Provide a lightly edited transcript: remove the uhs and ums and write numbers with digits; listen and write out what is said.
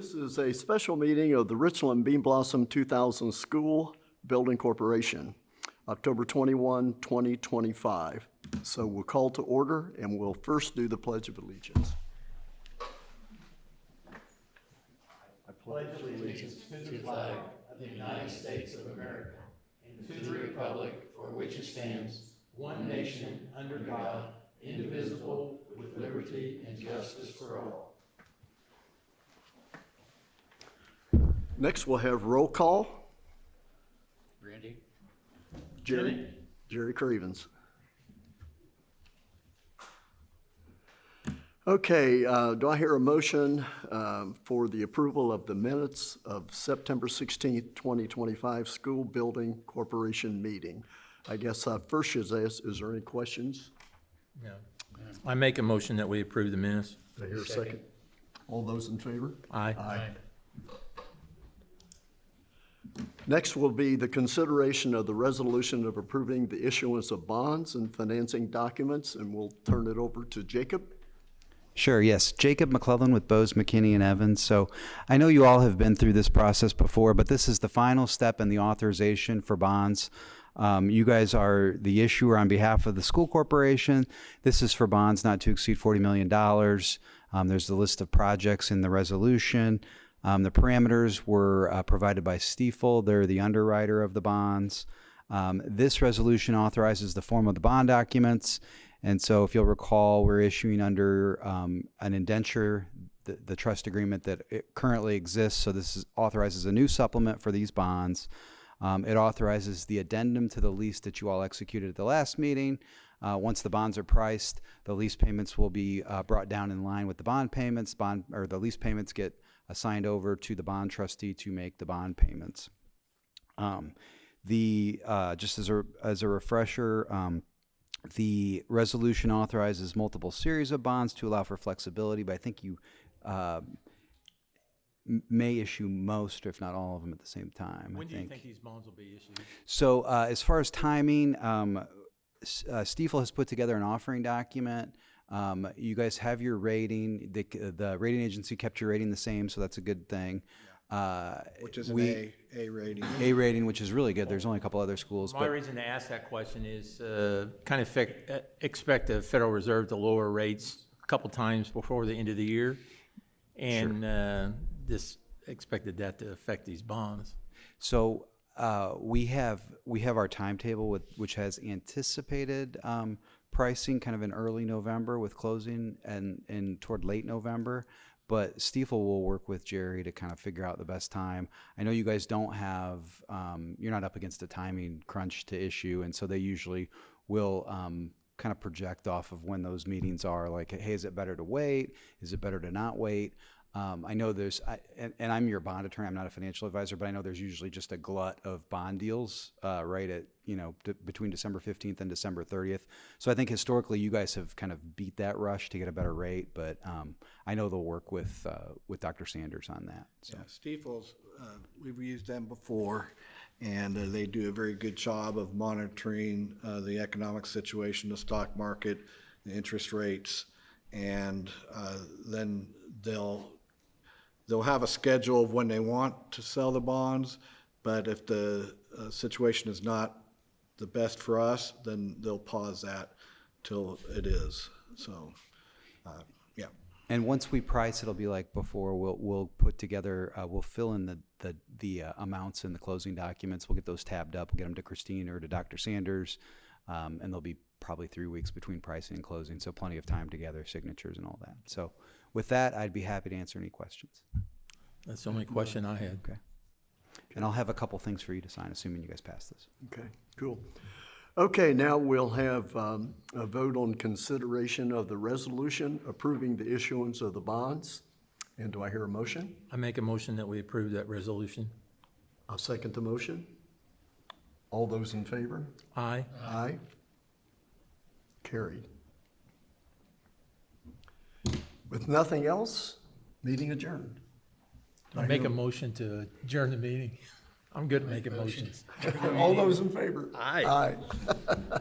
This is a special meeting of the Richland Bean Blossom 2000 School Building Corporation, October 21, 2025. So we'll call to order, and we'll first do the Pledge of Allegiance. I pledge allegiance to the flag of the United States of America and to the republic for which it stands, one nation, under God, indivisible, with liberty and justice for all. Next, we'll have roll call. Randy? Jerry Cravens. Okay, do I hear a motion for the approval of the minutes of September 16th, 2025 School Building Corporation meeting? I guess first should ask, is there any questions? No. I make a motion that we approve the minutes. Do I hear a second? All those in favor? Aye. Aye. Next will be the consideration of the resolution of approving the issuance of bonds and financing documents, and we'll turn it over to Jacob. Sure, yes. Jacob McClellan with Bose, McKinney, and Evans. So I know you all have been through this process before, but this is the final step in the authorization for bonds. You guys are the issuer on behalf of the school corporation. This is for bonds not to exceed $40 million. There's the list of projects in the resolution. The parameters were provided by Stifel. They're the underwriter of the bonds. This resolution authorizes the form of the bond documents. And so if you'll recall, we're issuing under an indenture, the trust agreement that it currently exists. So this authorizes a new supplement for these bonds. It authorizes the addendum to the lease that you all executed at the last meeting. Once the bonds are priced, the lease payments will be brought down in line with the bond payments. The lease payments get assigned over to the bond trustee to make the bond payments. Just as a refresher, the resolution authorizes multiple series of bonds to allow for flexibility, but I think you may issue most, if not all of them, at the same time. When do you think these bonds will be issued? So as far as timing, Stifel has put together an offering document. You guys have your rating. The rating agency kept your rating the same, so that's a good thing. Which is an A rating. A rating, which is really good. There's only a couple other schools. My reason to ask that question is kind of expect the Federal Reserve to lower rates a couple times before the end of the year, and this expected that to affect these bonds. So we have our timetable which has anticipated pricing kind of in early November with closing and toward late November. But Stifel will work with Jerry to kind of figure out the best time. I know you guys don't have, you're not up against a timing crunch to issue, and so they usually will kind of project off of when those meetings are, like, hey, is it better to wait? Is it better to not wait? I know and I'm your bond attorney, I'm not a financial advisor, but I know there's usually just a glut of bond deals right at, between December 15th and December 30th. So I think historically you guys have kind of beat that rush to get a better rate, but I know they'll work with Dr. Sanders on that. So. Yeah, Stifel's, we've used them before, and they do a very good job of monitoring the economic situation, the stock market, the interest rates, and then they'll have a schedule of when they want to sell the bonds, but if the situation is not the best for us, then they'll pause that till it is. So, yeah. And once we price, it'll be like before. We'll put together. We'll fill in the amounts in the closing documents. We'll get those tabbed up. We'll get them to Christine or to Dr. Sanders, and there'll be probably 3 weeks between pricing and closing, so plenty of time to gather signatures and all that. So with that, I'd be happy to answer any questions. That's the only question I had. Okay. And I'll have a couple things for you to sign, assuming you guys pass this. Okay, cool. Okay, now we'll have a vote on consideration of the resolution approving the issuance of the bonds. And do I hear a motion? I make a motion that we approve that resolution. I'll second the motion. All those in favor? Aye. Aye. Carried. With nothing else, meeting adjourned. I make a motion to adjourn the meeting. I'm good at making motions. All those in favor? Aye. Aye.